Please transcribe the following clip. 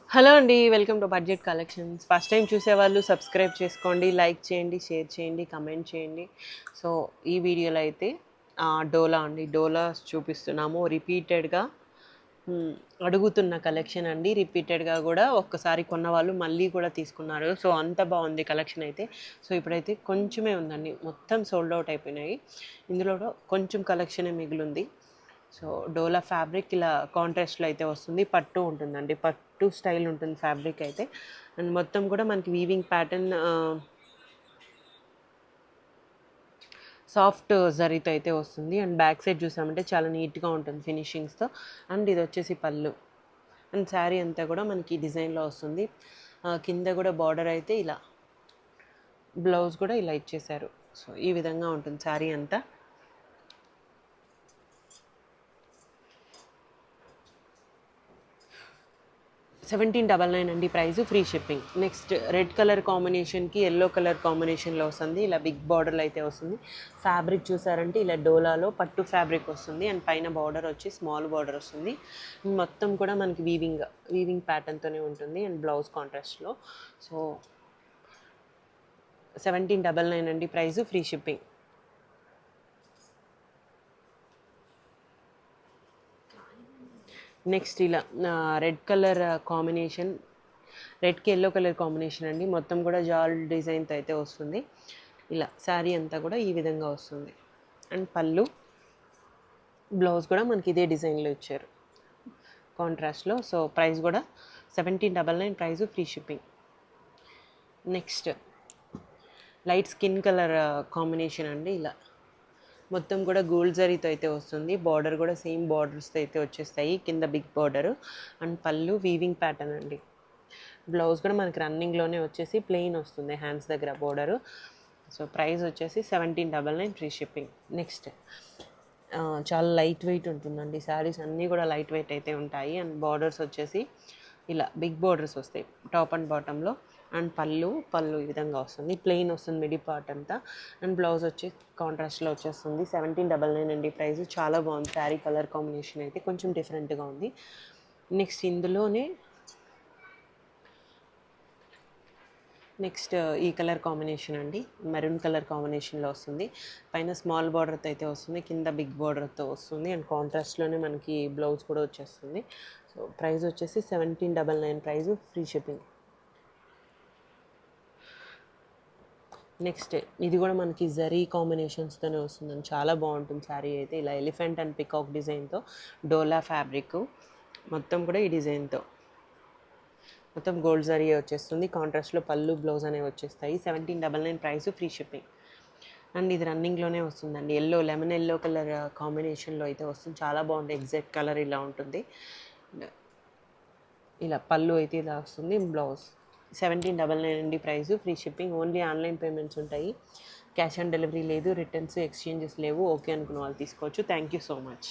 Hello అండి, welcome to budget collections. First time చూసేవాళ్ళు subscribe చేసుకోండి, లైక్ చేయండి, షేర్ చేయండి, కమెంట్ చేయండి. సో ఈ వీడియోలో అయితే డోలా అండి, డోలా చూపిస్తున్నాము. రిపీటెడ్గా అడుగుతున్న కలెక్షన్ అండి. రిపీటెడ్గా కూడా ఒక్కసారి కొన్న వాళ్ళు మళ్ళీ కూడా తీసుకున్నారు. సో అంత బాగుంది కలెక్షన్ అయితే. సో ఇప్పుడైతే కొంచెమే ఉందండి, మొత్తం సోల్డ్ అవుట్ అయిపోయినాయి. ఇందులో కొంచెం కలెక్షనే మిగిలింది. సో డోలా ఫ్యాబ్రిక్ ఇలా కాంట్రాస్ట్లో అయితే వస్తుంది. పట్టు ఉంటుందండి, పట్టు స్టైల్ ఉంటుంది ఫ్యాబ్రిక్ అయితే. అండ్ మొత్తం కూడా మనకి వీవింగ్ ప్యాటర్న్ సాఫ్ట్ జరీతో అయితే వస్తుంది. అండ్ బ్యాక్ సైడ్ చూసామంటే చాలా నీట్గా ఉంటుంది ఫినిషింగ్స్తో. అండ్ ఇది వచ్చేసి పళ్ళు. అండ్ శారీ అంతా కూడా మనకి డిజైన్లో వస్తుంది. కింద కూడా బార్డర్ అయితే ఇలా, బ్లౌజ్ కూడా ఇలా ఇచ్చేసారు. సో ఈ విధంగా ఉంటుంది శారీ అంతా. 1799 అండి price, free shipping. Next red colour కాంబినేషన్కి ఎల్లో కలర్ కాంబినేషన్లో వస్తుంది. ఇలా బిగ్ బార్డర్లో అయితే వస్తుంది. ఫ్యాబ్రిక్ చూసారంటే ఇలా డోలాలో పట్టు ఫ్యాబ్రిక్ వస్తుంది. అండ్ పైన బార్డర్ వచ్చి స్మాల్ బార్డర్ వస్తుంది. మొత్తం కూడా మనకి వీవింగ్ ప్యాటర్న్తోనే ఉంటుంది. అండ్ బ్లౌజ్ కాంట్రాస్ట్లో. సో 1799 అండి ప్రైస్, ఫ్రీ షిప్పింగ్. నెక్స్ట్ ఇలా రెడ్ కలర్ కాంబినేషన్, రెడ్కి ఎల్లో కలర్ కాంబినేషన్ అండి. మొత్తం కూడా జాల్ డిజైన్తో అయితే వస్తుంది. ఇలా శారీ అంతా కూడా ఈ విధంగా వస్తుంది. అండ్ పళ్ళు, బ్లౌజ్ కూడా మనకి ఇదే డిజైన్లో ఇచ్చారు కాంట్రాస్ట్లో. సో ప్రైస్ కూడా 1799 price, free shipping. Next light skin colour combination అండి. ఇలా మొత్తం కూడా గోల్డ్ జరీతో అయితే వస్తుంది. బార్డర్ కూడా సేమ్ బార్డర్స్తో అయితే వచ్చేస్తాయి. కింద బిగ్ బార్డర్. అండ్ పళ్ళు వీవింగ్ ప్యాటర్న్ అండి. బ్లౌజ్ కూడా మనకి రన్నింగ్లోనే వచ్చేసి ప్లెయిన్ వస్తుంది హ్యాండ్స్ దగ్గర బార్డరు. సో ప్రైస్ వచ్చేసి 1799, ఫ్రీ షిప్పింగ్. నెక్స్ట్ చాలా లైట్ వెయిట్ ఉంటుందండి. శారీస్ అన్నీ కూడా లైట్ వెయిట్ అయితే ఉంటాయి. అండ్ బార్డర్స్ వచ్చేసి ఇలా బిగ్ బార్డర్స్ వస్తాయి టాప్ అండ్ బాటంలో. అండ్ పళ్ళు ఈ విధంగా వస్తుంది, ప్లెయిన్ వస్తుంది మిడి పార్ట్ అంతా. అండ్ బ్లౌజ్ వచ్చి కాంట్రాస్ట్లో వచ్చేస్తుంది. 1799 అండి ప్రైస్. చాలా బాగుంది శారీ కలర్ కాంబినేషన్ అయితే, కొంచెం డిఫరెంట్గా ఉంది. నెక్స్ట్ ఇందులోనే నెక్స్ట్ ఈ కలర్ కాంబినేషన్ అండి, మెరూన్ కలర్ కాంబినేషన్లో వస్తుంది. పైన స్మాల్ బార్డర్తో అయితే వస్తుంది, కింద బిగ్ బార్డర్తో వస్తుంది. అండ్ కాంట్రాస్ట్లోనే మనకి బ్లౌజ్ కూడా వచ్చేస్తుంది. సో ప్రైస్ వచ్చేసి 1799 ప్రైస్, ఫ్రీ షిప్పింగ్. నెక్స్ట్ ఇది కూడా మనకి జరీ కాంబినేషన్స్తోనే వస్తుందండి. చాలా బాగుంటుంది శారీ అయితే. ఇలా ఎలిఫెంట్ అండ్ పికాక్ డిజైన్తో డోలా ఫ్యాబ్రిక్, మొత్తం కూడా ఈ డిజైన్తో మొత్తం గోల్డ్ జరీ వచ్చేస్తుంది. కాంట్రాస్ట్లో పళ్ళు, బ్లౌజ్ అనేవి వచ్చేస్తాయి. 1799 ప్రైస్, ఫ్రీ షిప్పింగ్. అండ్ ఇది రన్నింగ్లోనే వస్తుందండి. లెమన్ ఎల్లో కలర్ కాంబినేషన్లో అయితే వస్తుంది. చాలా బాగుంది, ఎగ్జాక్ట్ కలర్ ఇలా ఉంటుంది. ఇలా పళ్ళు అయితే ఇలా వస్తుంది. బ్లౌజ్ 1799 అండి price, free shipping. Only online payments ఉంటాయి, క్యాష్ ఆన్ డెలివరీ లేదు. రిటర్న్స్, ఎక్స్చేంజెస్ లేవు. ఓకే అనుకున్న వాళ్ళు తీసుకోవచ్చు. Thank you so much.